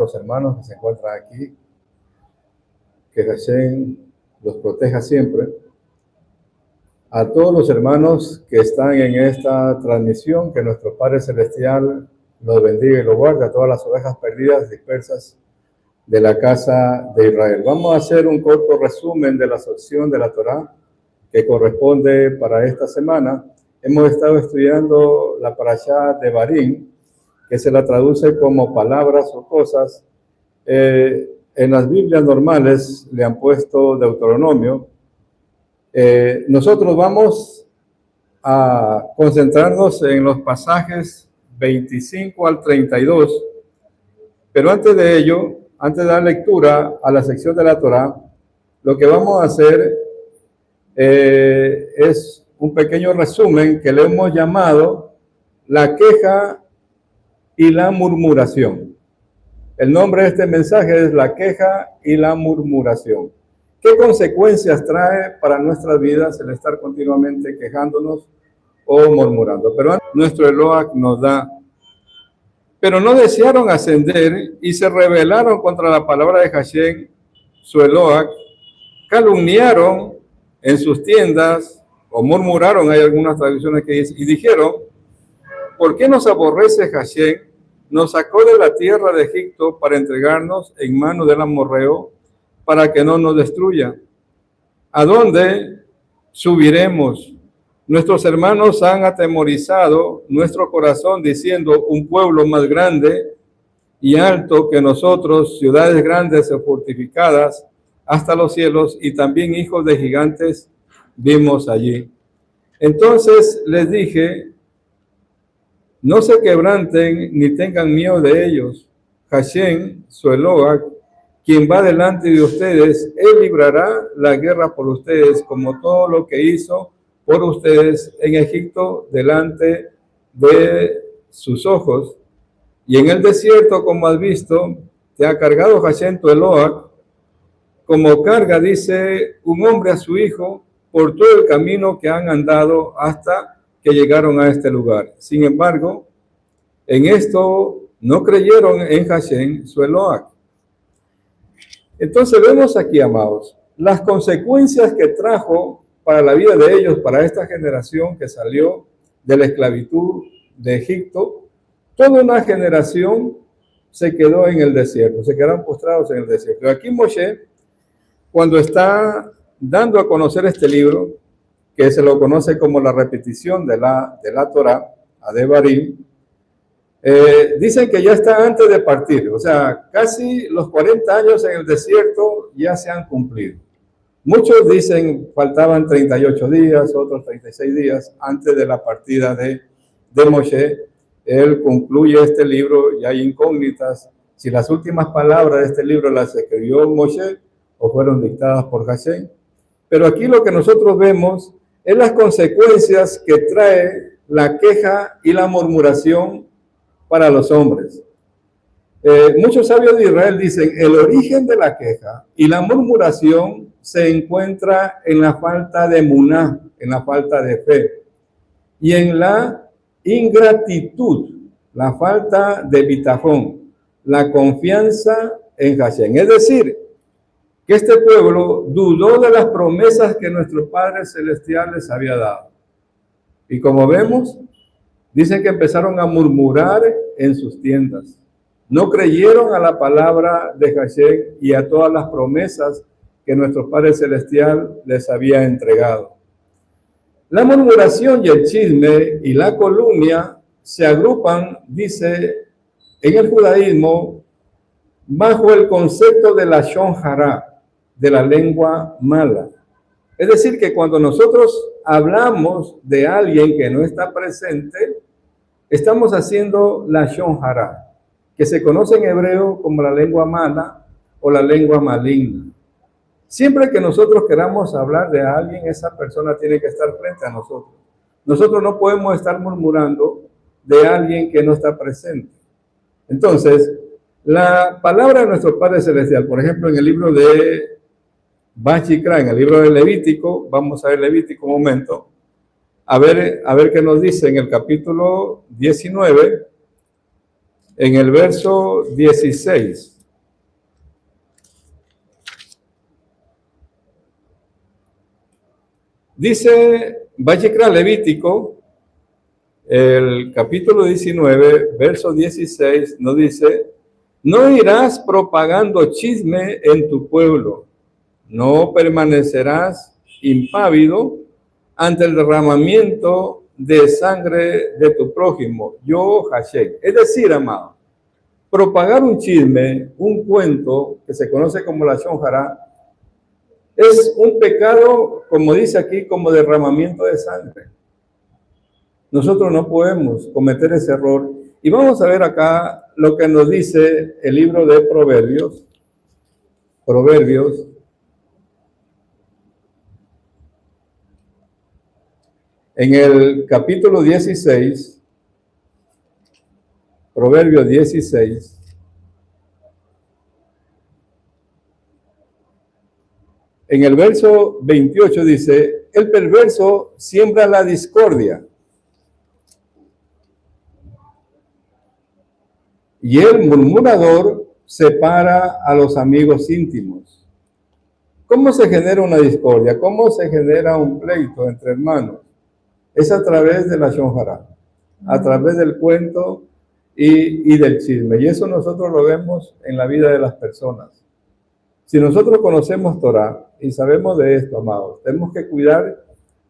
los hermanos que se encuentran aquí, que Hashem los proteja siempre. A todos los hermanos que están en esta transmisión, que nuestro Padre Celestial los bendiga y los guarde, a todas las ovejas perdidas dispersas de la casa de Israel. Vamos a hacer un corto resumen de la sección de la Torá que corresponde para esta semana. Hemos estado estudiando la parashá de Barim, que se la traduce como palabras o cosas. En las Biblias normales le han puesto Deuteronomio. Nosotros vamos a concentrarnos en los pasajes 25 al 32, pero antes de ello, antes de dar lectura a la sección de la Torá, lo que vamos a hacer es un pequeño resumen que le hemos llamado la queja y la murmuración. El nombre de este mensaje es la queja y la murmuración. ¿Qué consecuencias trae para nuestras vidas el estar continuamente quejándonos o murmurando? Pero nuestro Eloah nos da. Pero no desearon ascender y se rebelaron contra la palabra de Hashem, su Eloah, calumniaron en sus tiendas o murmuraron, hay algunas traducciones que dicen, y dijeron, ¿por qué nos aborrece Hashem? Nos sacó de la tierra de Egipto para entregarnos en manos del amorreo para que no nos destruya. ¿A dónde subiremos? Nuestros hermanos han atemorizado nuestro corazón diciendo, un pueblo más grande y alto que nosotros, ciudades grandes y fortificadas hasta los cielos, y también hijos de gigantes vimos allí. Entonces les dije, no se quebranten ni tengan miedo de ellos. Hashem, su Eloah, quien va delante de ustedes, él librará la guerra por ustedes, como todo lo que hizo por ustedes en Egipto delante de sus ojos. Y en el desierto, como has visto, te ha cargado Hashem, tu Eloah, como carga, dice, un hombre a su hijo, por todo el camino que han andado hasta que llegaron a este lugar. Sin embargo, en esto no creyeron en Hashem, su Eloah. Entonces vemos aquí, amados, las consecuencias que trajo para la vida de ellos, para esta generación que salió de la esclavitud de Egipto. Toda una generación se quedó en el desierto, se quedaron postrados en el desierto. Aquí Moshe, cuando está dando a conocer este libro, que se lo conoce como la repetición de la Torá, de Barim, dicen que ya está antes de partir, o sea, casi los 40 años en el desierto ya se han cumplido. Muchos dicen faltaban 38 días, otros 36 días antes de la partida de Moshe. Él concluye este libro y hay incógnitas si las últimas palabras de este libro las escribió Moshe o fueron dictadas por Hashem. Pero aquí lo que nosotros vemos es las consecuencias que trae la queja y la murmuración para los hombres. Muchos sabios de Israel dicen, el origen de la queja y la murmuración se encuentra en la falta de emuná, en la falta de fe, y en la ingratitud, la falta de bitajón, la confianza en Hashem. Es decir, que este pueblo dudó de las promesas que nuestro Padre Celestial les había dado. Y como vemos, dicen que empezaron a murmurar en sus tiendas. No creyeron a la palabra de Hashem y a todas las promesas que nuestro Padre Celestial les había entregado. La murmuración y el chisme y la calumnia se agrupan, dice, en el judaísmo, bajo el concepto de la Lashon Hara, de la lengua mala. Es decir, que cuando nosotros hablamos de alguien que no está presente, estamos haciendo la Lashon Hara, que se conoce en hebreo como la lengua mala o la lengua maligna. Siempre que nosotros queramos hablar de alguien, esa persona tiene que estar frente a nosotros. Nosotros no podemos estar murmurando de alguien que no está presente. Entonces, la palabra de nuestro Padre Celestial, por ejemplo, en el libro de Bachikra, en el libro de Levítico, vamos a ver Levítico un momento, a ver qué nos dice en el capítulo 19, en el verso 16. Dice Vayikra Levítico, el capítulo 19, verso 16, nos dice: no irás propagando chisme en tu pueblo, no permanecerás impávido ante el derramamiento de sangre de tu prójimo, yo Hashem. Es decir, amado, propagar un chisme, un cuento que se conoce como la Shon Hara, es un pecado, como dice aquí, como derramamiento de sangre. Nosotros no podemos cometer ese error. Y vamos a ver acá lo que nos dice el libro de Proverbios. Proverbios. En el capítulo 16, Proverbios 16, en el verso 28 dice: el perverso siembra la discordia y el murmurador separa a los amigos íntimos. ¿Cómo se genera una discordia? ¿Cómo se genera un pleito entre hermanos? Es a través de la Shon Hara, a través del cuento y del chisme. Y eso nosotros lo vemos en la vida de las personas. Si nosotros conocemos Torah y sabemos de esto, amados, tenemos que cuidar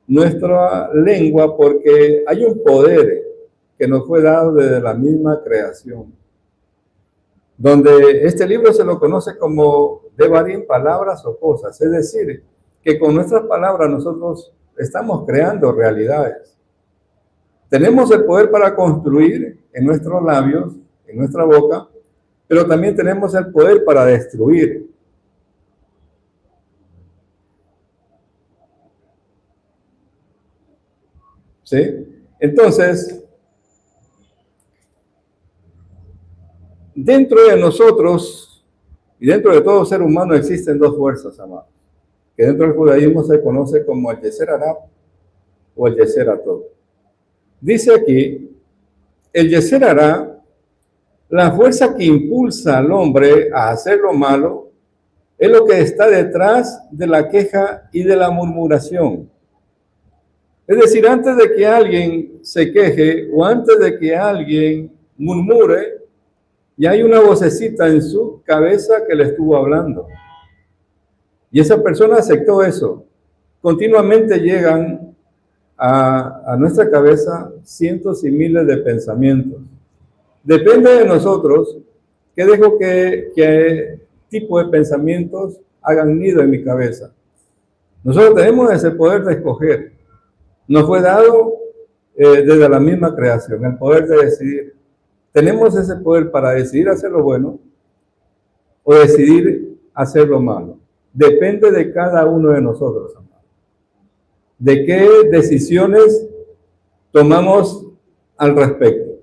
nuestra lengua porque hay un poder que nos fue dado desde la misma creación, donde este libro se lo conoce como Devarim, palabras o cosas. Es decir, que con nuestras palabras nosotros estamos creando realidades. Tenemos el poder para construir en nuestros labios, en nuestra boca, pero también tenemos el poder para destruir. ¿Sí? Entonces, dentro de nosotros y dentro de todo ser humano existen dos fuerzas, amados, que dentro del judaísmo se conoce como el Yeser Hara o el Yeser Hatov. Dice aquí, el Yeser Hara, la fuerza que impulsa al hombre a hacer lo malo, es lo que está detrás de la queja y de la murmuración. Es decir, antes de que alguien se queje o antes de que alguien murmure, ya hay una vocecita en su cabeza que le estuvo hablando. Y esa persona aceptó eso. Continuamente llegan a nuestra cabeza cientos y miles de pensamientos. Depende de nosotros qué dejo que tipo de pensamientos hagan nido en mi cabeza. Nosotros tenemos ese poder de escoger. Nos fue dado desde la misma creación, el poder de decidir. Tenemos ese poder para decidir hacer lo bueno o decidir hacer lo malo. Depende de cada uno de nosotros, amado. De qué decisiones tomamos al respecto.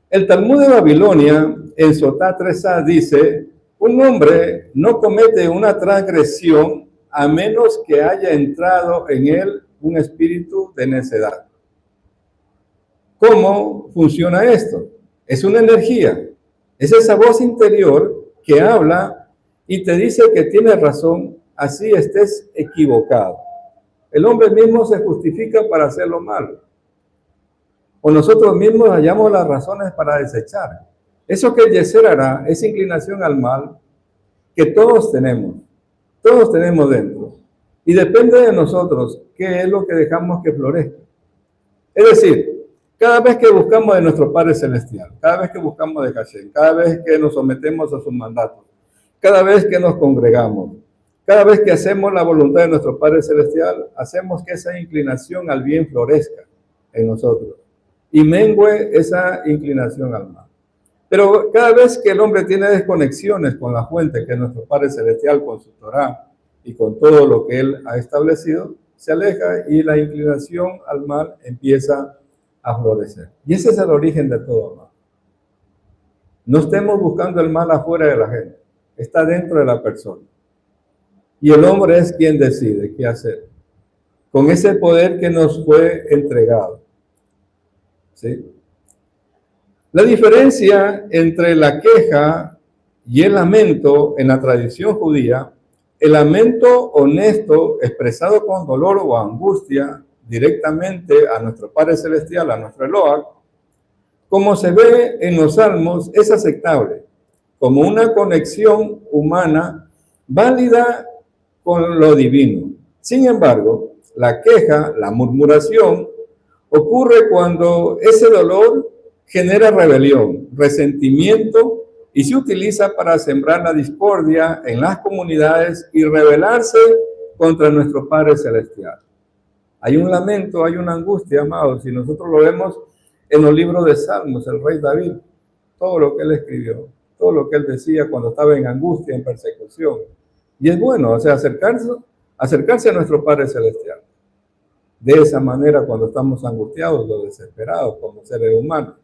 El Talmud de Babilonia, en Sotá 3a, dice: un hombre no comete una transgresión a menos que haya entrado en él un espíritu de necedad. ¿Cómo funciona esto? Es una energía, es esa voz interior que habla y te dice que tienes razón, así estés equivocado. El hombre mismo se justifica para hacer lo malo, o nosotros mismos hallamos las razones para desechar. Eso que el Yeser Hara, esa inclinación al mal, que todos tenemos dentro, y depende de nosotros qué es lo que dejamos que florezca. Es decir, cada vez que buscamos de nuestro Padre Celestial, cada vez que buscamos de Hashem, cada vez que nos sometemos a sus mandatos, cada vez que nos congregamos, cada vez que hacemos la voluntad de nuestro Padre Celestial, hacemos que esa inclinación al bien florezca en nosotros y mengue esa inclinación al mal. Pero cada vez que el hombre tiene desconexiones con la fuente, que es nuestro Padre Celestial, con su Torah y con todo lo que Él ha establecido, se aleja y la inclinación al mal empieza a florecer. Y ese es el origen de todo mal. No estemos buscando el mal afuera de la gente, está dentro de la persona. Y el hombre es quien decide qué hacer, con ese poder que nos fue entregado. ¿Sí? La diferencia entre la queja y el lamento en la tradición judía, el lamento honesto expresado con dolor o angustia directamente a nuestro Padre Celestial, a nuestro Elohim, como se ve en los Salmos, es aceptable como una conexión humana válida con lo divino. Sin embargo, la queja, la murmuración, ocurre cuando ese dolor genera rebelión, resentimiento y se utiliza para sembrar la discordia en las comunidades y rebelarse contra nuestro Padre Celestial. Hay un lamento, hay una angustia, amados, y nosotros lo vemos en los libros de Salmos, el rey David, todo lo que él escribió, todo lo que él decía cuando estaba en angustia, en persecución. Y es bueno, o sea, acercarse a nuestro Padre Celestial. De esa manera cuando estamos angustiados o desesperados como seres humanos.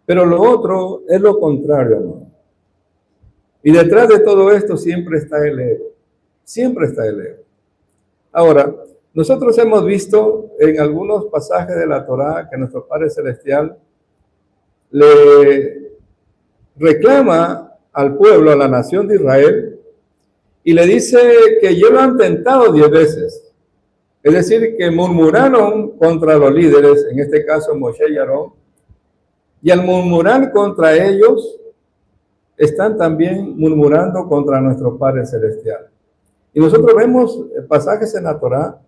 Pero lo otro es lo contrario, hermano. Y detrás de todo esto siempre está el ego. Siempre está el ego. Ahora, nosotros hemos visto en algunos pasajes de la Torá que nuestro Padre Celestial le reclama al pueblo, a la nación de Israel, y le dice que ya lo han tentado 10 veces. Es decir, que murmuraron contra los líderes, en este caso Moshe y Aarón, y al murmurar contra ellos, están también murmurando contra nuestro Padre Celestial. Y nosotros vemos pasajes en la Torá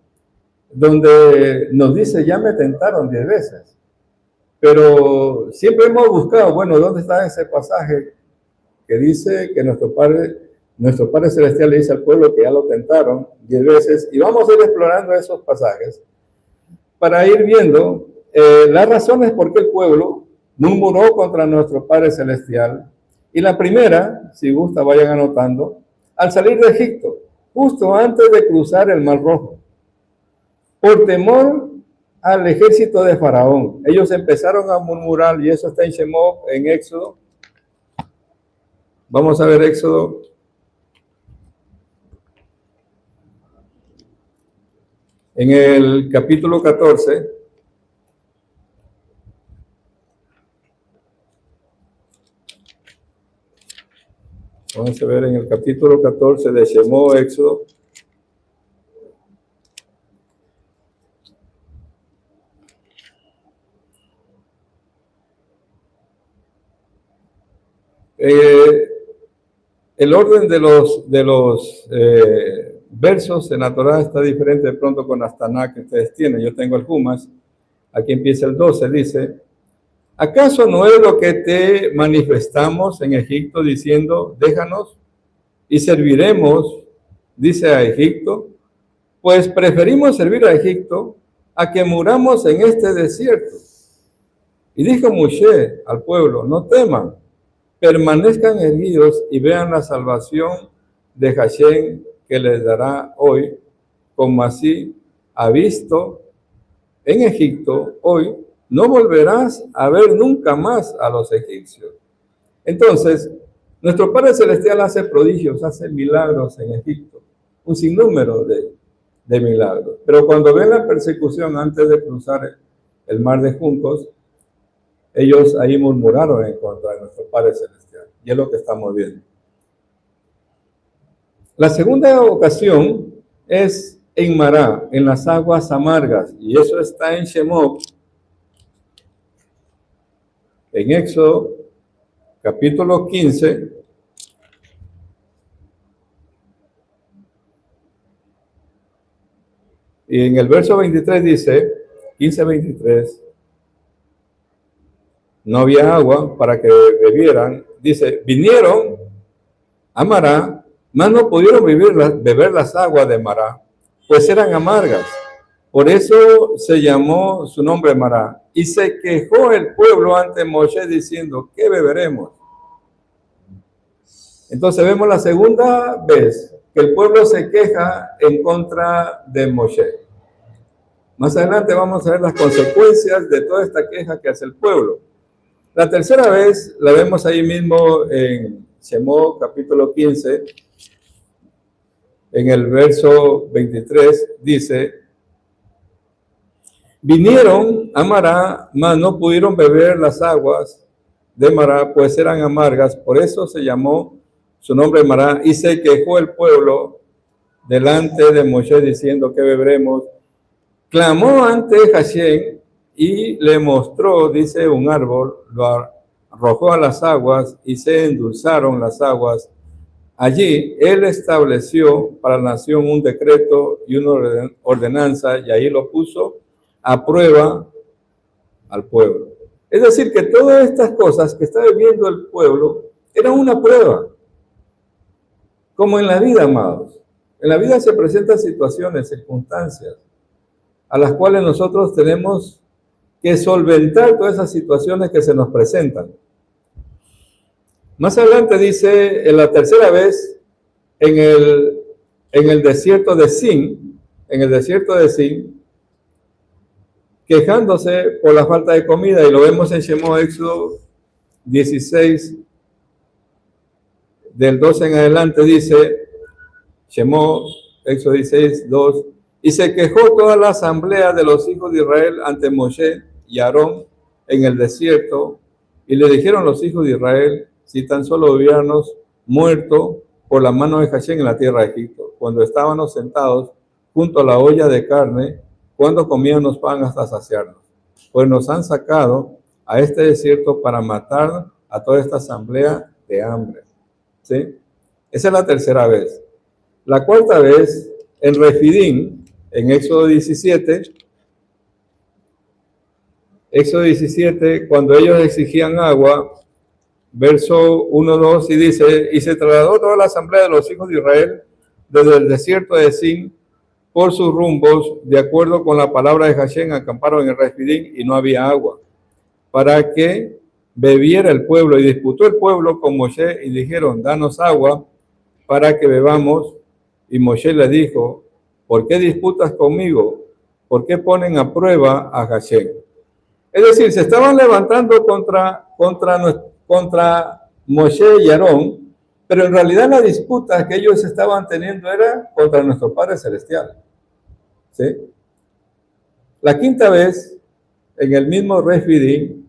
donde nos dice, ya me tentaron 10 veces. Pero siempre hemos buscado, bueno, ¿dónde está ese pasaje que dice que nuestro Padre Celestial le dice al pueblo que ya lo tentaron 10 veces? Y vamos a ir explorando esos pasajes para ir viendo las razones por qué el pueblo murmuró contra nuestro Padre Celestial. Y la primera, si gusta, vayan anotando, al salir de Egipto, justo antes de cruzar el Mar Rojo, por temor al ejército de Faraón. Ellos empezaron a murmurar, y eso está en Shemot, en Éxodo. Vamos a ver Éxodo. En el capítulo 14. Vamos a ver en el capítulo 14 de Shemot, Éxodo. El orden de los versos en la Torá está diferente de pronto con las Taná que ustedes tienen. Yo tengo el Jumas. Aquí empieza el 12, dice: ¿acaso no es lo que te manifestamos en Egipto diciendo, déjanos y serviremos, dice a Egipto? Pues preferimos servir a Egipto a que muramos en este desierto. Y dijo Moshe al pueblo, no teman, permanezcan erguidos y vean la salvación de Hashem que les dará hoy, como así ha visto en Egipto hoy, no volverás a ver nunca más a los egipcios. Entonces, nuestro Padre Celestial hace prodigios, hace milagros en Egipto, un sinnúmero de milagros. Pero cuando ven la persecución antes de cruzar el mar de juncos, ellos ahí murmuraron en contra de nuestro Padre Celestial. Y es lo que estamos viendo. La segunda ocasión es en Mará, en las aguas amargas. Y eso está en Shemot, en Éxodo, capítulo 15. Y en el verso 23 dice, 15:23, no había agua para que bebieran. Dice, vinieron a Mará, mas no pudieron beber las aguas de Mará, pues eran amargas. Por eso se llamó su nombre Mará. Y se quejó el pueblo ante Moshe diciendo, ¿qué beberemos? Entonces vemos la segunda vez que el pueblo se queja en contra de Moshe. Más adelante vamos a ver las consecuencias de toda esta queja que hace el pueblo. La tercera vez la vemos ahí mismo en Shemot capítulo 15, en el verso 23, dice, vinieron a Mará, mas no pudieron beber las aguas de Mará, pues eran amargas, por eso se llamó su nombre Mará, y se quejó el pueblo delante de Moshe diciendo: ¿qué beberemos? Clamó ante Hashem y le mostró, dice, un árbol, lo arrojó a las aguas y se endulzaron las aguas. Allí él estableció para la nación un decreto y una ordenanza, y ahí lo puso a prueba al pueblo. Es decir, que todas estas cosas que está viviendo el pueblo eran una prueba. Como en la vida, amados. En la vida se presentan situaciones, circunstancias, a las cuales nosotros tenemos que solventar todas esas situaciones que se nos presentan. Más adelante dice, en la tercera vez, en el desierto de Sin, quejándose por la falta de comida, y lo vemos en Shemot, Éxodo 16, del 12 en adelante, dice, Shemot, Éxodo 16, 2, y se quejó toda la asamblea de los hijos de Israel ante Moshe y Aarón en el desierto, y le dijeron los hijos de Israel: si tan solo hubiéramos muerto por la mano de Hashem en la tierra de Egipto, cuando estábamos sentados junto a la olla de carne, cuando comíamos pan hasta saciarnos, pues nos han sacado a este desierto para matar a toda esta asamblea de hambre. ¿Sí? Esa es la tercera vez. La cuarta vez, en Refidim, en Éxodo 17, cuando ellos exigían agua, verso 1, 2, y dice: y se trasladó toda la asamblea de los hijos de Israel desde el desierto de Sin por sus rumbos, de acuerdo con la palabra de Hashem, acamparon en el Refidim y no había agua, para que bebiera el pueblo. Y disputó el pueblo con Moshe y dijeron: danos agua para que bebamos. Y Moshe le dijo: ¿por qué disputas conmigo? ¿Por qué ponen a prueba a Hashem? Es decir, se estaban levantando contra Moshe y Aarón, pero en realidad la disputa que ellos estaban teniendo era contra nuestro Padre Celestial. ¿Sí? La quinta vez, en el mismo Refidim,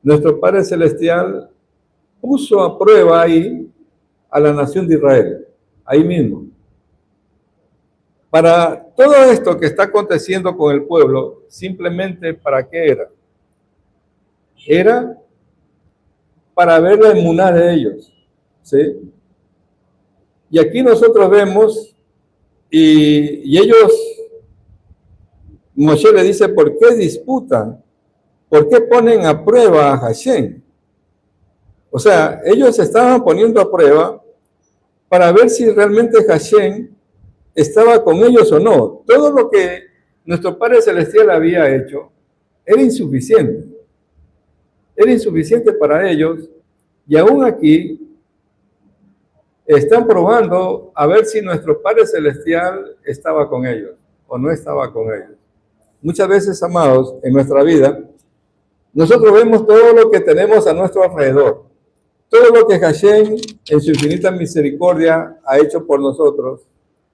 nuestro Padre Celestial puso a prueba ahí a la nación de Israel, ahí mismo. Para todo esto que está aconteciendo con el pueblo, simplemente ¿para qué era? Era para ver la emuná de ellos, ¿sí? Y aquí nosotros vemos, y ellos, Moshe le dice: ¿por qué disputan? ¿Por qué ponen a prueba a Hashem? O sea, ellos se estaban poniendo a prueba para ver si realmente Hashem estaba con ellos o no. Todo lo que nuestro Padre Celestial había hecho era insuficiente. Era insuficiente para ellos, y aún aquí están probando a ver si nuestro Padre Celestial estaba con ellos o no estaba con ellos. Muchas veces, amados, en nuestra vida, nosotros vemos todo lo que tenemos a nuestro alrededor, todo lo que Hashem en su infinita misericordia ha hecho por nosotros,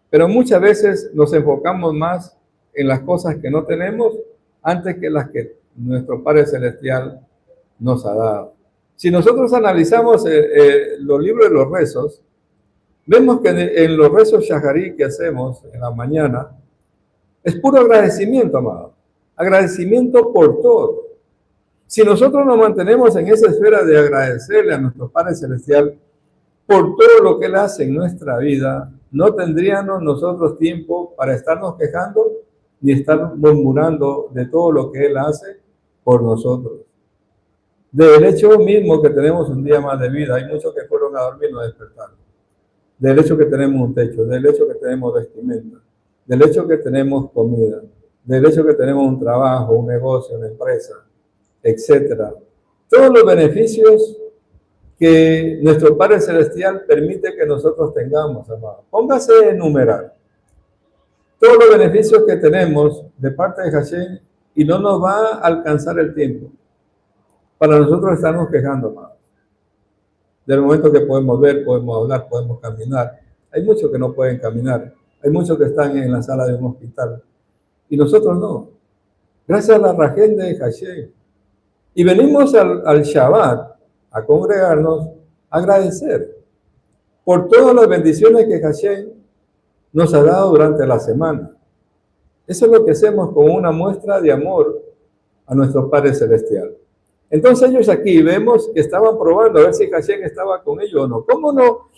pero muchas veces nos enfocamos más en las cosas que no tenemos antes que las que nuestro Padre Celestial nos ha dado. Si nosotros analizamos los libros de los rezos, vemos que en los rezos shaharí que hacemos en la mañana, es puro agradecimiento, amado. Agradecimiento por todo. Si nosotros nos mantenemos en esa esfera de agradecerle a nuestro Padre Celestial por todo lo que Él hace en nuestra vida, no tendríamos nosotros tiempo para estarnos quejando ni estar murmurando de todo lo que Él hace por nosotros. Del hecho mismo que tenemos un día más de vida, hay muchos que fueron a dormir y no despertaron. Del hecho que tenemos un techo, del hecho que tenemos vestimenta, del hecho que tenemos comida, del hecho que tenemos un trabajo, un negocio, una empresa, etcétera. Todos los beneficios que nuestro Padre Celestial permite que nosotros tengamos, amados. Póngase a enumerar todos los beneficios que tenemos de parte de Hashem y no nos va a alcanzar el tiempo para nosotros estarnos quejando, amados. Del momento que podemos ver, podemos hablar, podemos caminar. Hay muchos que no pueden caminar. Hay muchos que están en la sala de un hospital. Y nosotros no. Gracias a la Rajel de Hashem. Y venimos al Shabbat a congregarnos, a agradecer por todas las bendiciones que Hashem nos ha dado durante la semana. Eso es lo que hacemos con una muestra de amor a nuestro Padre Celestial. Entonces ellos aquí vemos que estaban probando a ver si Hashem estaba con ellos o no. ¿Cómo no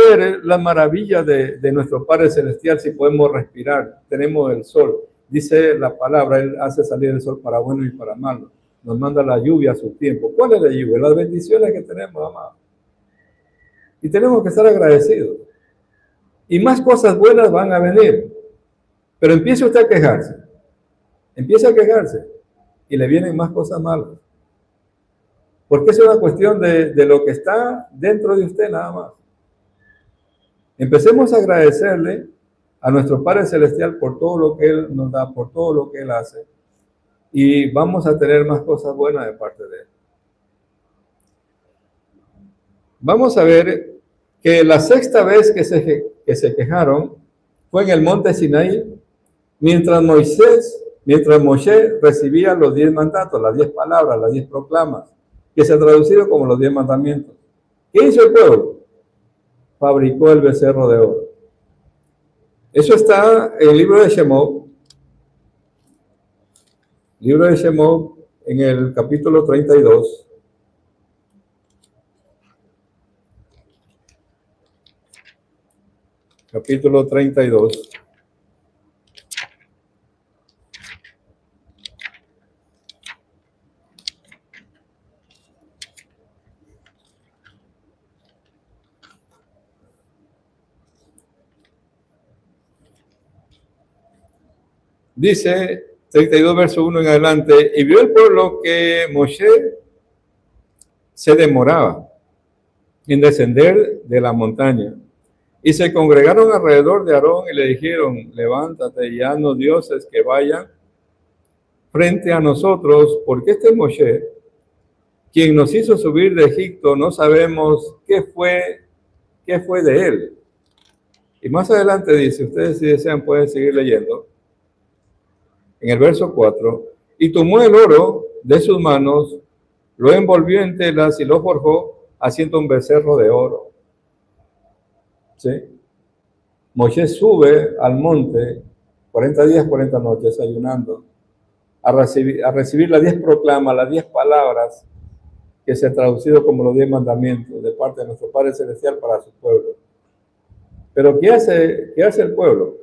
ver la maravilla de nuestro Padre Celestial si podemos respirar? Tenemos el sol. Dice la palabra, Él hace salir el sol para bueno y para malo. Nos manda la lluvia a su tiempo. ¿Cuál es la lluvia? Las bendiciones que tenemos, amados. Y tenemos que estar agradecidos. Y más cosas buenas van a venir. Pero empiece usted a quejarse. Empieza a quejarse. Y le vienen más cosas malas. Porque es una cuestión de lo que está dentro de usted nada más. Empecemos a agradecerle a nuestro Padre Celestial por todo lo que Él nos da, por todo lo que Él hace. Y vamos a tener más cosas buenas de parte de Él. Vamos a ver que la sexta vez que se quejaron fue en el monte Sinaí, mientras Moshe recibía los 10 mandatos, las 10 palabras, las 10 proclamas, que se ha traducido como los 10 mandamientos. ¿Qué hizo el pueblo? Fabricó el becerro de oro. Eso está en el libro de Shemot. Libro de Shemot, en el capítulo 32. Capítulo 32. Dice 32, verso 1 en adelante, y vio el pueblo que Moshe se demoraba en descender de la montaña. Y se congregaron alrededor de Aarón y le dijeron, levántate y haznos dioses que vayan frente a nosotros, porque este Moshe, quien nos hizo subir de Egipto, no sabemos qué fue de él. Y más adelante dice, ustedes si desean pueden seguir leyendo, en el verso 4, y tomó el oro de sus manos, lo envolvió en telas y lo forjó, haciendo un becerro de oro. ¿Sí? Moshe sube al monte 40 días, 40 noches ayunando a recibir las 10 proclamas, las 10 palabras que se han traducido como los 10 mandamientos de parte de nuestro Padre Celestial para su pueblo. Pero ¿qué hace el pueblo?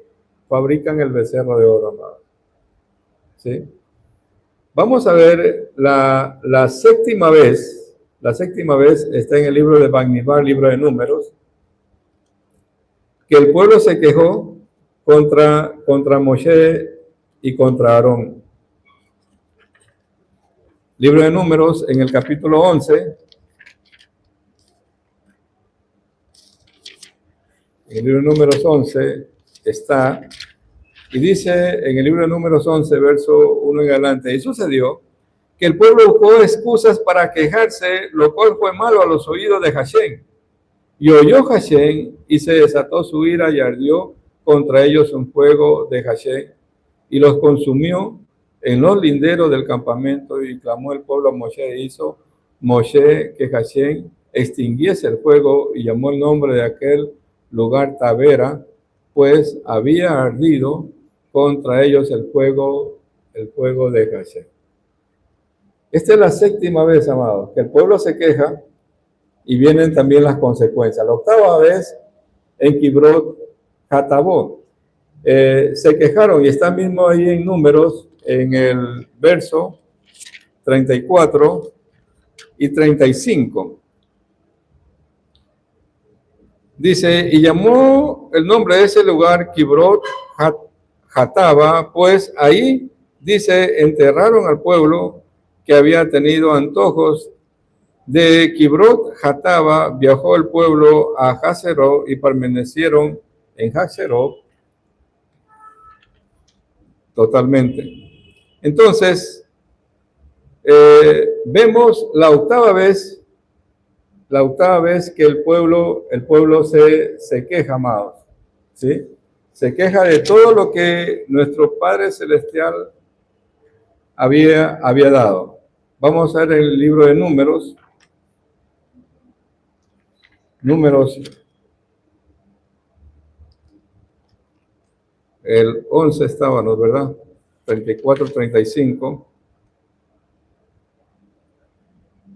Fabrican el becerro de oro, amado. ¿Sí? Vamos a ver la séptima vez. La séptima vez está en el libro de Bamidbar, libro de Números, que el pueblo se quejó contra Moshe y contra Aarón. Libro de Números, en el capítulo 11. En el libro de Números 11 está, y dice en el libro de Números 11, verso 1 en adelante, y sucedió que el pueblo buscó excusas para quejarse, lo cual fue malo a los oídos de Hashem. Y oyó Hashem y se desató su ira y ardió contra ellos un fuego de Hashem y los consumió en los linderos del campamento, y clamó el pueblo a Moshe e hizo Moshe que Hashem extinguiese el fuego y llamó el nombre de aquel lugar Tabera, pues había ardido contra ellos el fuego de Hashem. Esta es la séptima vez, amados, que el pueblo se queja y vienen también las consecuencias. La octava vez en Kibrot Hatabot. Se quejaron y están mismo ahí en Números, en el verso 34 y 35. Dice, y llamó el nombre de ese lugar Kibrot Hataba, pues ahí, dice, enterraron al pueblo que había tenido antojos. De Kibrot Hataba viajó el pueblo a Hazeró y permanecieron en Hazeró totalmente. Entonces, vemos la octava vez que el pueblo se queja, amados, ¿sí? Se queja de todo lo que nuestro Padre Celestial había dado. Vamos a ver el libro de Números. Números, el 11 estábamos, ¿verdad? 34, 35.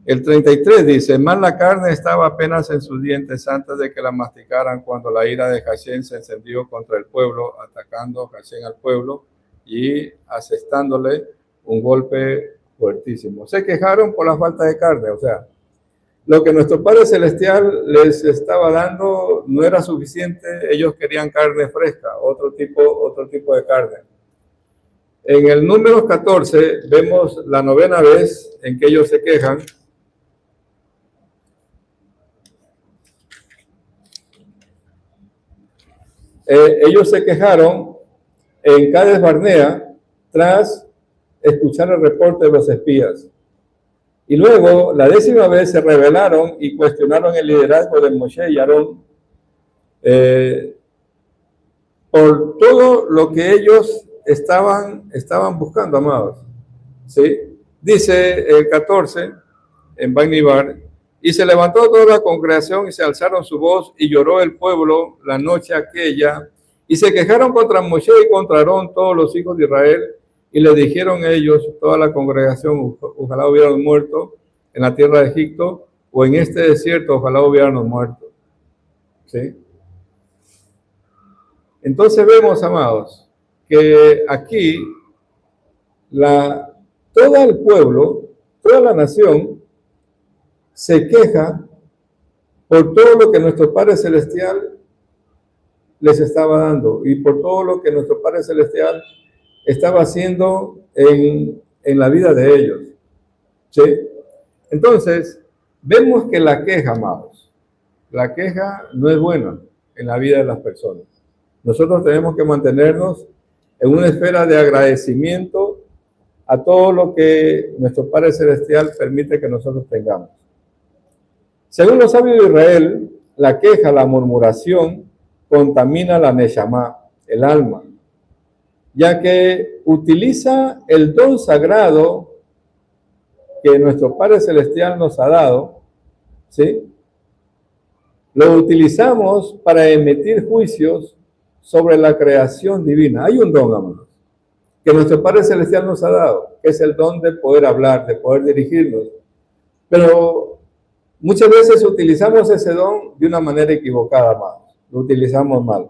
El 33 dice, más la carne estaba apenas en sus dientes antes de que la masticaran cuando la ira de Jachén se encendió contra el pueblo, atacando Jachén al pueblo y asestándole un golpe fuertísimo. Se quejaron por la falta de carne, o sea, lo que nuestro Padre Celestial les estaba dando no era suficiente, ellos querían carne fresca, otro tipo de carne. En el número 14 vemos la 9ª vez en que ellos se quejan. Ellos se quejaron en Cades Barnea tras escuchar el reporte de los espías. Y luego, la 10ª vez, se rebelaron y cuestionaron el liderazgo de Moshe y Aarón por todo lo que ellos estaban buscando, amados. ¿Sí? Dice el 14, en Banibar, y se levantó toda la congregación y se alzaron su voz y lloró el pueblo la noche aquella y se quejaron contra Moshe y contra Aarón todos los hijos de Israel y le dijeron ellos, toda la congregación, ojalá hubieran muerto en la tierra de Egipto o en este desierto, ojalá hubieran muerto. ¿Sí? Entonces vemos, amados, que aquí todo el pueblo, toda la nación se queja por todo lo que nuestro Padre Celestial les estaba dando y por todo lo que nuestro Padre Celestial estaba haciendo en la vida de ellos. ¿Sí? Entonces, vemos que la queja, amados, la queja no es buena en la vida de las personas. Nosotros tenemos que mantenernos en una esfera de agradecimiento a todo lo que nuestro Padre Celestial permite que nosotros tengamos. Según los sabios de Israel, la queja, la murmuración, contamina la neshama, el alma, ya que utiliza el don sagrado que nuestro Padre Celestial nos ha dado, ¿sí? Lo utilizamos para emitir juicios sobre la creación divina. Hay un don, amados, que nuestro Padre Celestial nos ha dado, que es el don de poder hablar, de poder dirigirnos. Pero muchas veces utilizamos ese don de una manera equivocada, amados. Lo utilizamos mal.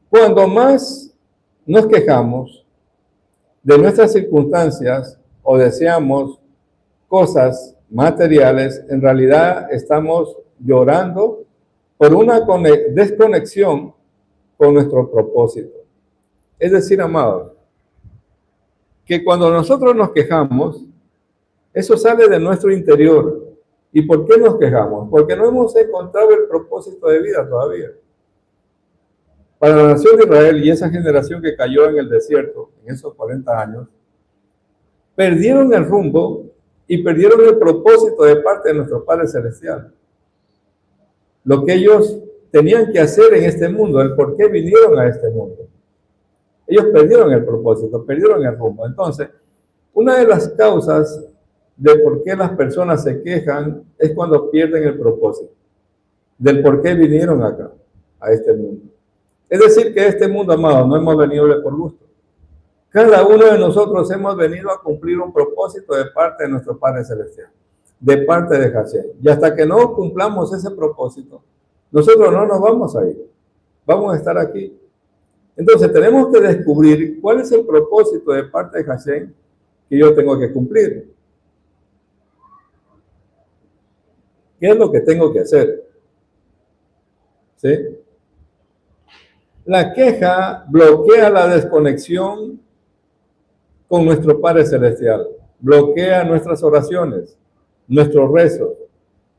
Cuando más nos quejamos de nuestras circunstancias o deseamos cosas materiales, en realidad estamos llorando por una desconexión con nuestro propósito. Es decir, amados, que cuando nosotros nos quejamos, eso sale de nuestro interior. ¿Y por qué nos quejamos? Porque no hemos encontrado el propósito de vida todavía. Para la nación de Israel y esa generación que cayó en el desierto en esos 40 años, perdieron el rumbo y perdieron el propósito de parte de nuestro Padre Celestial. Lo que ellos tenían que hacer en este mundo, el por qué vinieron a este mundo. Ellos perdieron el propósito, perdieron el rumbo. Entonces, una de las causas de por qué las personas se quejan es cuando pierden el propósito, del por qué vinieron acá, a este mundo. Es decir, que este mundo, amado, no hemos venido por gusto. Cada uno de nosotros hemos venido a cumplir un propósito de parte de nuestro Padre Celestial, de parte de Jachén. Y hasta que no cumplamos ese propósito, nosotros no nos vamos a ir. Vamos a estar aquí. Entonces tenemos que descubrir cuál es el propósito de parte de Jachén que yo tengo que cumplir. ¿Qué es lo que tengo que hacer? ¿Sí? La queja bloquea la desconexión con nuestro Padre Celestial, bloquea nuestras oraciones, nuestros rezos.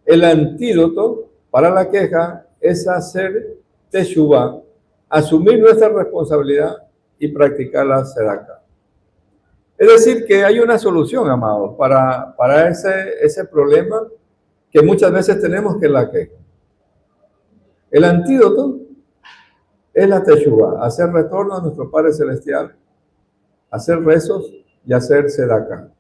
El antídoto para la queja es hacer teshuvá, asumir nuestra responsabilidad y practicar la tzedakah. Es decir, que hay una solución, amados, para ese problema que muchas veces tenemos, que es la queja. El antídoto es la teshuvá, hacer retorno a nuestro Padre Celestial, hacer rezos, y hacer sedacá.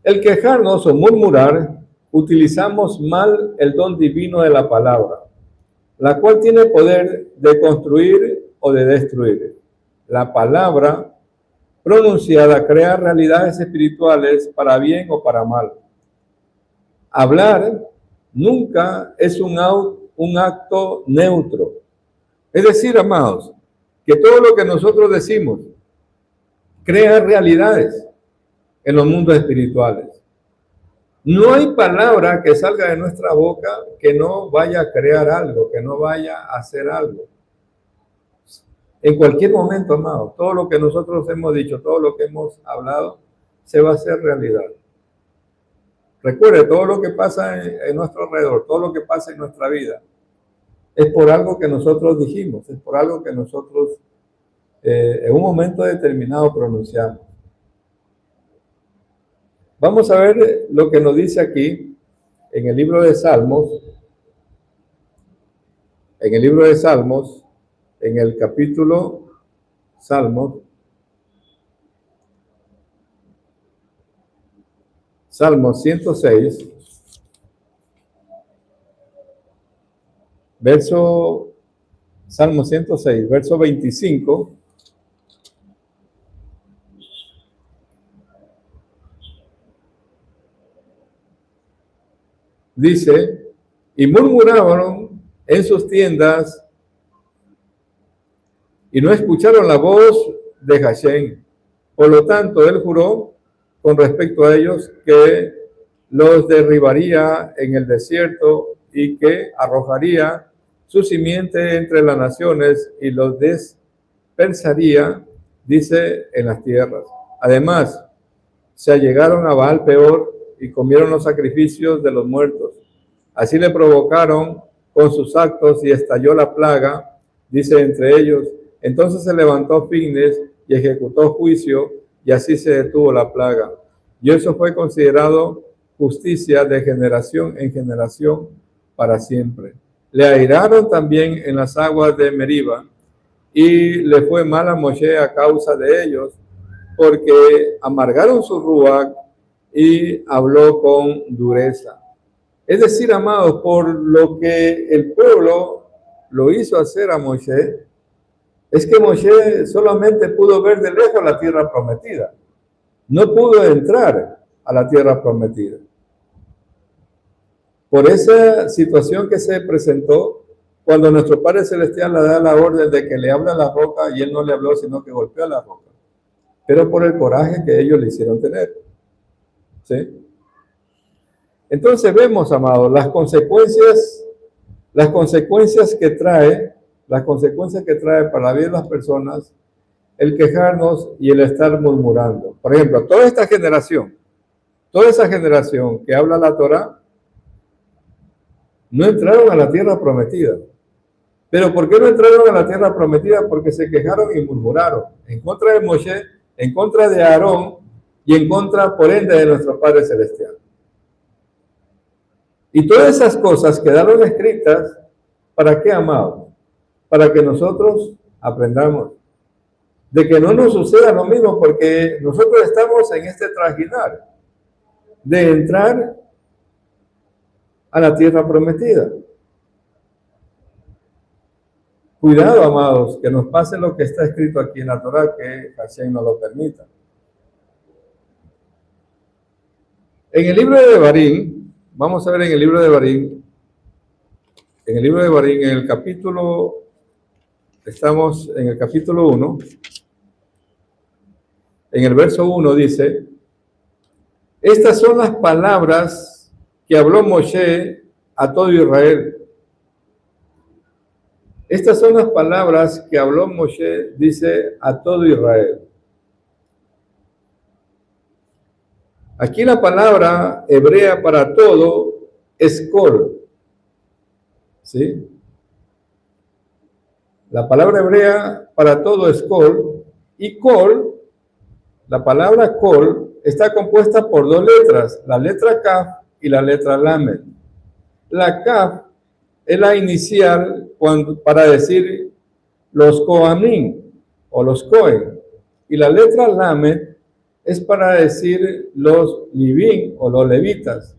El quejarnos o murmurar, utilizamos mal el don divino de la palabra, la cual tiene poder de construir o de destruir. La palabra pronunciada crea realidades espirituales para bien o para mal. Hablar nunca es un acto neutro. Es decir, amados, que todo lo que nosotros decimos crea realidades en los mundos espirituales. No hay palabra que salga de nuestra boca que no vaya a crear algo, que no vaya a hacer algo. En cualquier momento, amado, todo lo que nosotros hemos dicho, todo lo que hemos hablado, se va a hacer realidad. Recuerde, todo lo que pasa en nuestro alrededor, todo lo que pasa en nuestra vida, es por algo que nosotros dijimos, es por algo que nosotros en un momento determinado pronunciamos. Vamos a ver lo que nos dice aquí en el libro de Salmos. En el libro de Salmos, en el capítulo Salmo 106, Salmo 106, verso 25. Dice, y murmuraron en sus tiendas y no escucharon la voz de Hashem. Por lo tanto, él juró con respecto a ellos que los derribaría en el desierto y que arrojaría su simiente entre las naciones y los dispersaría, dice, en las tierras. Además, se allegaron a Baal Peor y comieron los sacrificios de los muertos. Así le provocaron con sus actos y estalló la plaga, dice entre ellos. Entonces se levantó Fines y ejecutó juicio y así se detuvo la plaga. Y eso fue considerado justicia de generación en generación para siempre. Le airaron también en las aguas de Meriba y le fue mal a Moshe a causa de ellos, porque amargaron su ruach y habló con dureza. Es decir, amados, por lo que el pueblo lo hizo hacer a Moshe, es que Moshe solamente pudo ver de lejos la tierra prometida. No pudo entrar a la tierra prometida. Por esa situación que se presentó, cuando nuestro Padre Celestial le da la orden de que le hable a la roca, y él no le habló, sino que golpeó a la roca. Pero por el coraje que ellos le hicieron tener. ¿Sí? Entonces vemos, amados, las consecuencias que trae para la vida de las personas el quejarnos y el estar murmurando. Por ejemplo, toda esa generación que habla la Torá, no entraron a la tierra prometida. ¿Pero por qué no entraron a la tierra prometida? Porque se quejaron y murmuraron en contra de Moshe, en contra de Aarón y en contra, por ende, de nuestro Padre Celestial. Y todas esas cosas quedaron escritas, ¿para qué, amados? Para que nosotros aprendamos de que no nos suceda lo mismo, porque nosotros estamos en este trajinar de entrar a la tierra prometida. Cuidado, amados, que nos pase lo que está escrito aquí en la Torá, que Hashem no lo permita. En el libro de Devarim, vamos a ver en el libro de Devarim, en el capítulo, estamos en el capítulo 1, en el verso 1 dice, estas son las palabras que habló Moshe a todo Israel. Estas son las palabras que habló Moshe, dice, a todo Israel. Aquí la palabra hebrea para todo es kol. ¿Sí? La palabra hebrea para todo es kol. Y kol, la palabra kol, está compuesta por dos letras, la letra kaf y la letra lamed. La kaf es la inicial para decir los kohanim, o los Cohen. Y la letra Lamed es para decir los Levín o los levitas.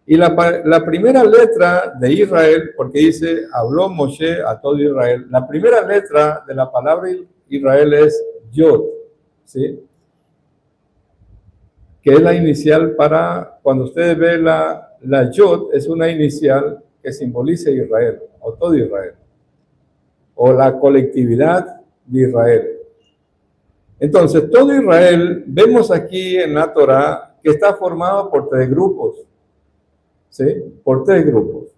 Y la primera letra de Israel, porque dice, habló Moshe a todo Israel, la primera letra de la palabra Israel es Yod, ¿sí? Que es la inicial para, cuando ustedes ven la Yod, es una inicial que simboliza Israel, o todo Israel, o la colectividad de Israel. Entonces, todo Israel, vemos aquí en la Torá que está formado por 3 grupos, ¿sí? Por 3 grupos.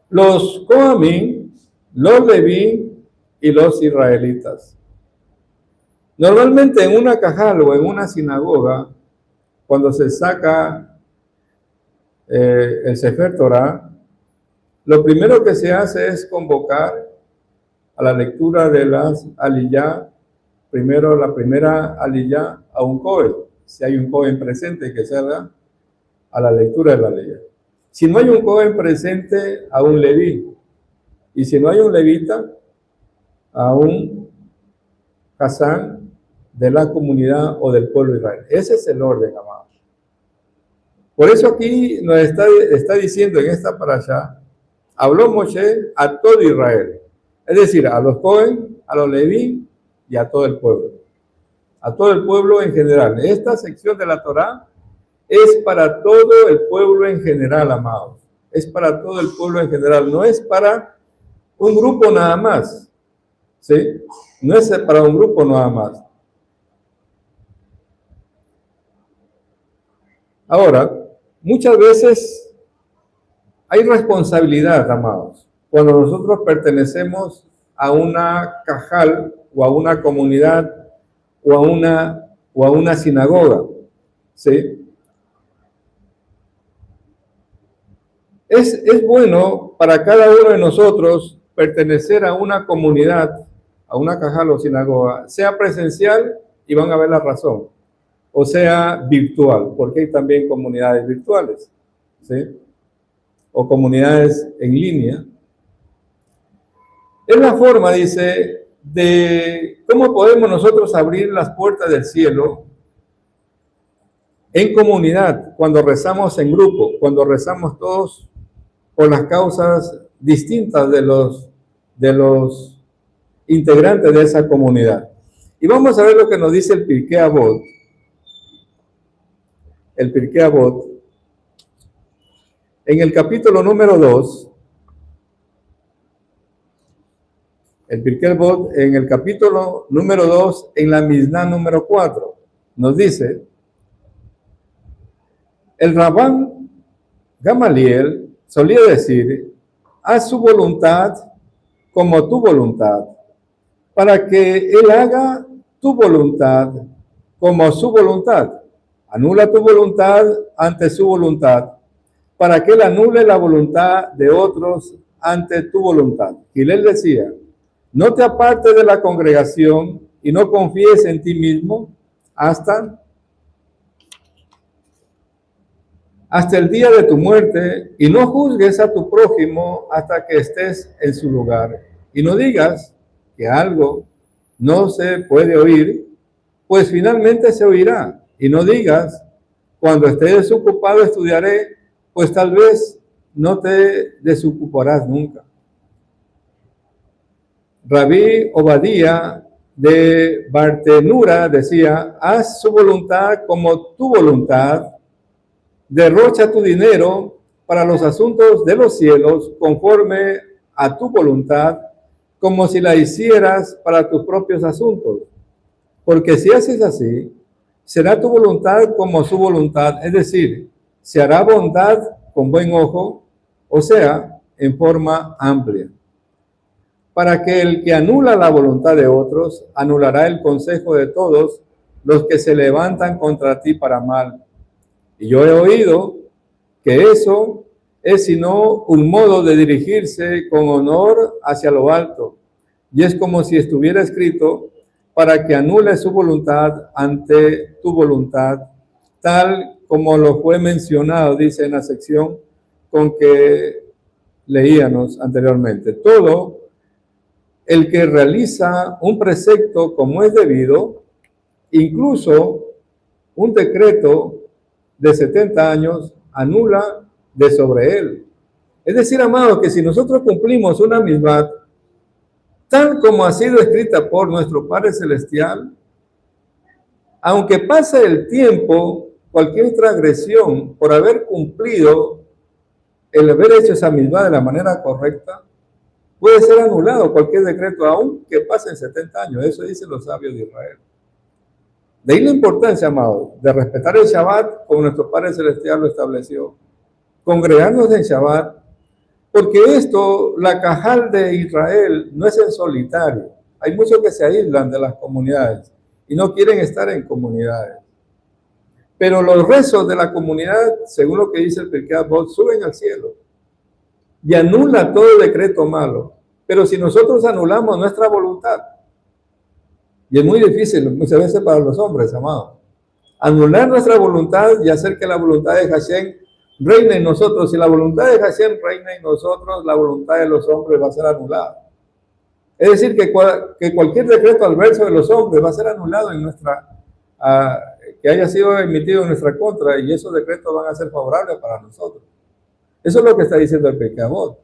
Los Cohamim, los Leví y los israelitas. Normalmente en una cajal o en una sinagoga, cuando se saca el Sefer Torah, lo primero que se hace es convocar a la lectura de las aliyá, primero la primera aliyá a un Cohen, si hay un Cohen presente que se haga a la lectura de la aliyá. Si no hay un Cohen presente, a un Leví, y si no hay un levita, a un Hasán de la comunidad o del pueblo de Israel. Ese es el orden, amados. Por eso aquí nos está diciendo en esta parasha, habló Moshe a todo Israel, es decir, a los Cohen, a los Leví y a todo el pueblo. A todo el pueblo en general. Esta sección de la Torá es para todo el pueblo en general, amados. Es para todo el pueblo en general, no es para un grupo nada más, ¿sí? No es para un grupo nada más. Ahora, muchas veces hay responsabilidad, amados, cuando nosotros pertenecemos a una cajal o a una comunidad o a una sinagoga, ¿sí? Es bueno para cada uno de nosotros pertenecer a una comunidad, a una cajal o sinagoga, sea presencial y van a ver la razón, o sea virtual, porque hay también comunidades virtuales, ¿sí? O comunidades en línea. Es la forma, dice, de cómo podemos nosotros abrir las puertas del cielo en comunidad, cuando rezamos en grupo, cuando rezamos todos por las causas distintas de los integrantes de esa comunidad. Y vamos a ver lo que nos dice el Pirkei Avot. El Pirkei Avot, en el capítulo número 2, el Pirkei Avot, en el capítulo número 2, en la Mishnah número 4, nos dice, el Rabán Gamaliel solía decir, haz su voluntad como tu voluntad, para que él haga tu voluntad como su voluntad. Anula tu voluntad ante su voluntad, para que él anule la voluntad de otros ante tu voluntad. Y él decía, no te apartes de la congregación y no confíes en ti mismo hasta el día de tu muerte, y no juzgues a tu prójimo hasta que estés en su lugar. Y no digas que algo no se puede oír, pues finalmente se oirá. Y no digas, cuando esté desocupado estudiaré, pues tal vez no te desocuparás nunca. Rabí Obadía de Bartenura decía, haz su voluntad como tu voluntad, derrocha tu dinero para los asuntos de los cielos conforme a tu voluntad, como si la hicieras para tus propios asuntos. Porque si haces así, será tu voluntad como su voluntad, es decir, se hará bondad con buen ojo, o sea, en forma amplia. Para que el que anula la voluntad de otros, anulará el consejo de todos los que se levantan contra ti para mal. Y yo he oído que eso es sino un modo de dirigirse con honor hacia lo alto. Y es como si estuviera escrito para que anule su voluntad ante tu voluntad, tal como lo fue mencionado, dice en la sección con que leíamos anteriormente. Todo el que realiza un precepto como es debido, incluso un decreto de 70 años anula de sobre él. Es decir, amados, que si nosotros cumplimos una misma tal como ha sido escrita por nuestro Padre Celestial, aunque pase el tiempo, cualquier transgresión por haber cumplido el haber hecho esa misma de la manera correcta, puede ser anulado cualquier decreto, aunque pasen 70 años. Eso dicen los sabios de Israel. De ahí la importancia, amado, de respetar el Shabbat como nuestro Padre Celestial lo estableció. Congregarnos en Shabbat, porque esto, la Cajal de Israel, no es en solitario. Hay muchos que se aíslan de las comunidades y no quieren estar en comunidades. Pero los rezos de la comunidad, según lo que dice el Pirkei Avot, suben al cielo y anula todo decreto malo. Pero si nosotros anulamos nuestra voluntad, y es muy difícil muchas veces para los hombres, amados, anular nuestra voluntad y hacer que la voluntad de Hashem reine en nosotros. Si la voluntad de Hashem reina en nosotros, la voluntad de los hombres va a ser anulada. Es decir, que cualquier decreto adverso de los hombres va a ser anulado en nuestra, que haya sido emitido en nuestra contra, y esos decretos van a ser favorables para nosotros. Eso es lo que está diciendo el Pirkei Avot.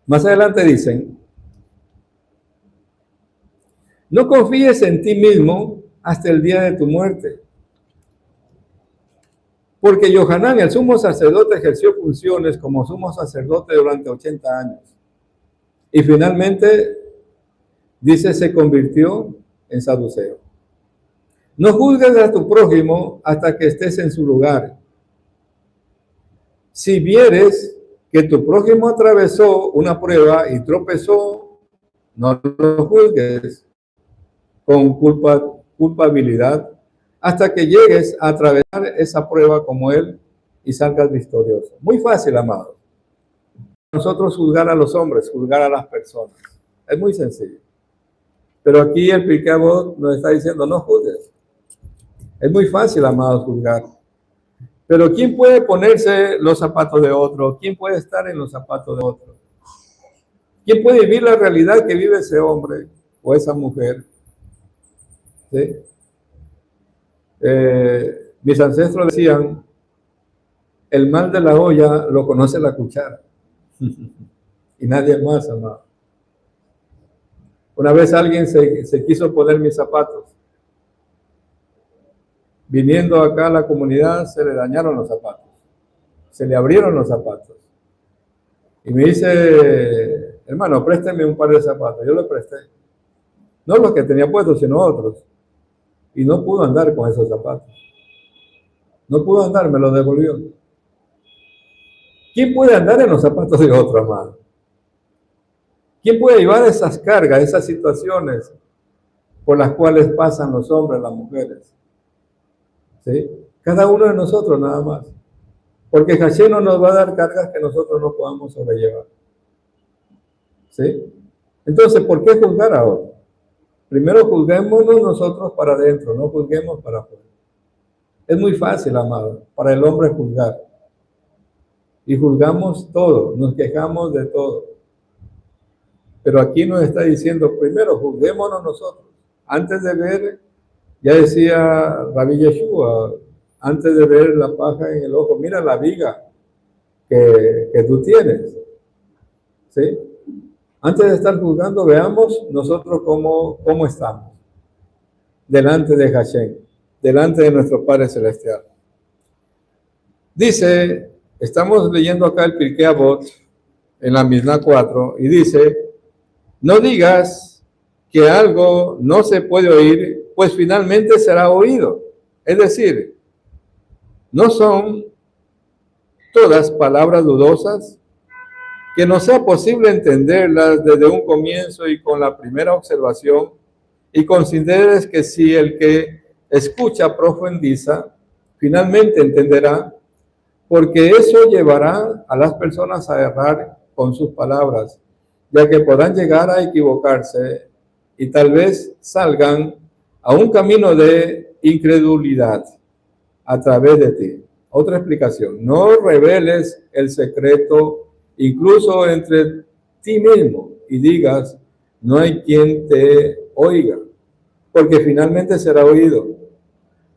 Más adelante dicen: no confíes en ti mismo hasta el día de tu muerte. Porque Yohanan, el sumo sacerdote, ejerció funciones como sumo sacerdote durante 80 años. Y finalmente, dice, se convirtió en saduceo. No juzgues a tu prójimo hasta que estés en su lugar. Si vieres que tu prójimo atravesó una prueba y tropezó, no lo juzgues con culpabilidad hasta que llegues a atravesar esa prueba como él y salgas victorioso. Muy fácil, amado. Nosotros juzgar a los hombres, juzgar a las personas. Es muy sencillo. Pero aquí el Pirkei Avot nos está diciendo, no juzgues. Es muy fácil, amado, juzgar. Pero ¿quién puede ponerse los zapatos de otro? ¿Quién puede estar en los zapatos de otro? ¿Quién puede vivir la realidad que vive ese hombre o esa mujer? ¿Sí? Mis ancestros decían, el mal de la olla lo conoce la cuchara. Y nadie más, amado. Una vez alguien se quiso poner mis zapatos. Viniendo acá a la comunidad, se le dañaron los zapatos. Se le abrieron los zapatos. Y me dice, hermano, présteme un par de zapatos. Yo le presté. No los que tenía puestos, sino otros. Y no pudo andar con esos zapatos. No pudo andar, me los devolvió. ¿Quién puede andar en los zapatos de otro, amado? ¿Quién puede llevar esas cargas, esas situaciones por las cuales pasan los hombres, las mujeres? ¿Sí? Cada uno de nosotros nada más. Porque Hashem no nos va a dar cargas que nosotros no podamos sobrellevar. ¿Sí? Entonces, ¿por qué juzgar a otro? Primero juzguémonos nosotros para adentro, no juzguemos para afuera. Es muy fácil, amado, para el hombre juzgar. Y juzgamos todo, nos quejamos de todo. Pero aquí nos está diciendo, primero juzguémonos nosotros. Antes de ver, ya decía Rabbi Yeshua, antes de ver la paja en el ojo, mira la viga que tú tienes. ¿Sí? Antes de estar juzgando, veamos nosotros cómo estamos. Delante de Hashem, delante de nuestro Padre Celestial. Dice, estamos leyendo acá el Pirkei Avot, en la Mishnah 4, y dice, no digas que algo no se puede oír, pues finalmente será oído. Es decir, no son todas palabras dudosas, que no sea posible entenderlas desde un comienzo y con la primera observación, y consideres que si el que escucha profundiza, finalmente entenderá, porque eso llevará a las personas a errar con sus palabras, ya que podrán llegar a equivocarse y tal vez salgan a un camino de incredulidad a través de ti. Otra explicación, no reveles el secreto incluso entre ti mismo, y digas, no hay quien te oiga, porque finalmente será oído,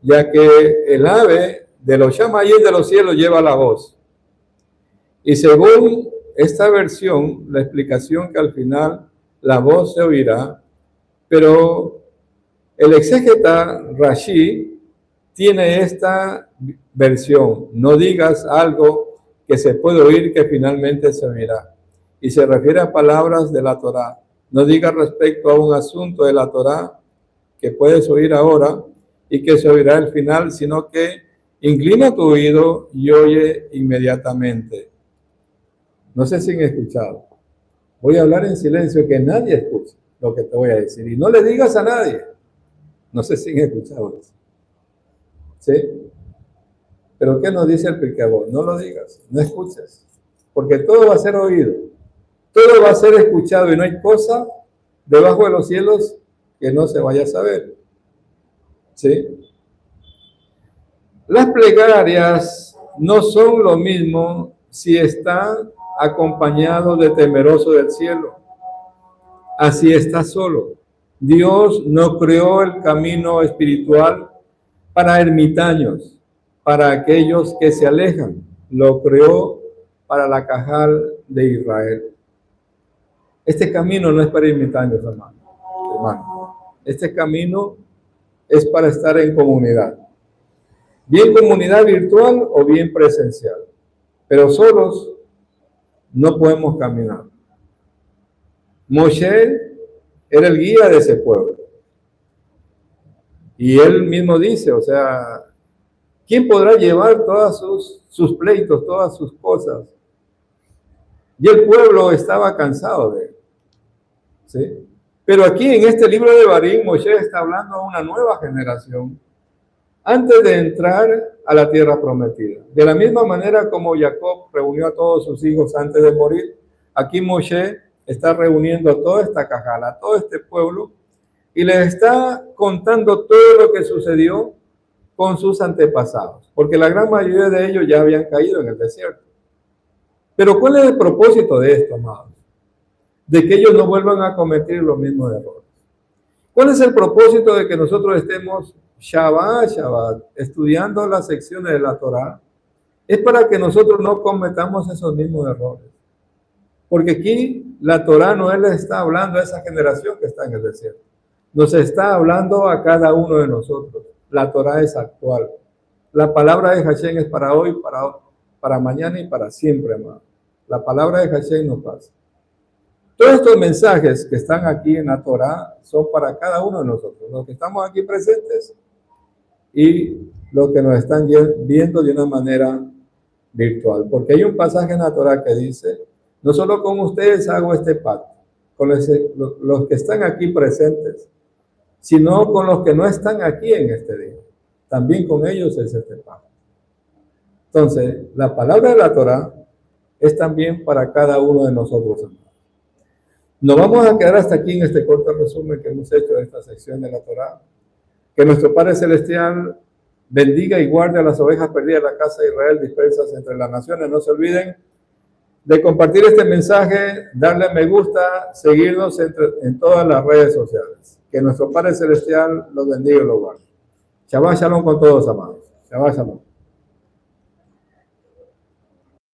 ya que el ave de los Shamayim de los cielos lleva la voz. Y según esta versión, la explicación que al final la voz se oirá, pero el exégeta Rashi tiene esta versión: no digas algo que se puede oír que finalmente se oirá. Y se refiere a palabras de la Torá. No digas respecto a un asunto de la Torá que puedes oír ahora y que se oirá al final, sino que inclina tu oído y oye inmediatamente. No sé si han escuchado. Voy a hablar en silencio, que nadie escuche lo que te voy a decir. Y no le digas a nadie. No sé si han escuchado eso. ¿Sí? Pero ¿qué nos dice el Pirkei Avot? No lo digas, no escuches. Porque todo va a ser oído. Todo va a ser escuchado y no hay cosa debajo de los cielos que no se vaya a saber. ¿Sí? Las plegarias no son lo mismo si están acompañados de temeroso del cielo. Así está solo. Dios no creó el camino espiritual para ermitaños, para aquellos que se alejan. Lo creó para la Cajal de Israel. Este camino no es para ermitaños, hermano. Este camino es para estar en comunidad. Bien comunidad virtual o bien presencial. Pero solos no podemos caminar. Moshe era el guía de ese pueblo. Y él mismo dice, o sea, ¿quién podrá llevar todos sus pleitos, todas sus cosas? Y el pueblo estaba cansado de él. ¿Sí? Pero aquí en este libro de Barín, Moshe está hablando a una nueva generación antes de entrar a la tierra prometida. De la misma manera como Jacob reunió a todos sus hijos antes de morir, aquí Moshe está reuniendo a toda esta cajala, a todo este pueblo, y les está contando todo lo que sucedió con sus antepasados, porque la gran mayoría de ellos ya habían caído en el desierto. Pero ¿cuál es el propósito de esto, amados? De que ellos no vuelvan a cometer los mismos errores. ¿Cuál es el propósito de que nosotros estemos Shabbat, estudiando las secciones de la Torá? Es para que nosotros no cometamos esos mismos errores. Porque aquí la Torá no le está hablando a esa generación que está en el desierto. Nos está hablando a cada uno de nosotros. La Torá es actual. La palabra de Hashem es para hoy, para mañana y para siempre, hermano. La palabra de Hashem no pasa. Todos estos mensajes que están aquí en la Torá son para cada uno de nosotros, los que estamos aquí presentes y los que nos están viendo de una manera virtual. Porque hay un pasaje en la Torá que dice, no solo con ustedes hago este pacto, con los que están aquí presentes, sino con los que no están aquí en este día. También con ellos es este pacto. Entonces, la palabra de la Torá es también para cada uno de nosotros, hermanos. Nos vamos a quedar hasta aquí en este corto resumen que hemos hecho de esta sección de la Torá. Que nuestro Padre Celestial bendiga y guarde a las ovejas perdidas de la casa de Israel dispersas entre las naciones. No se olviden de compartir este mensaje, darle me gusta, seguirnos en todas las redes sociales. Que nuestro Padre Celestial los bendiga y los guarde. Shabbat Shalom con todos, amados. Shabbat Shalom.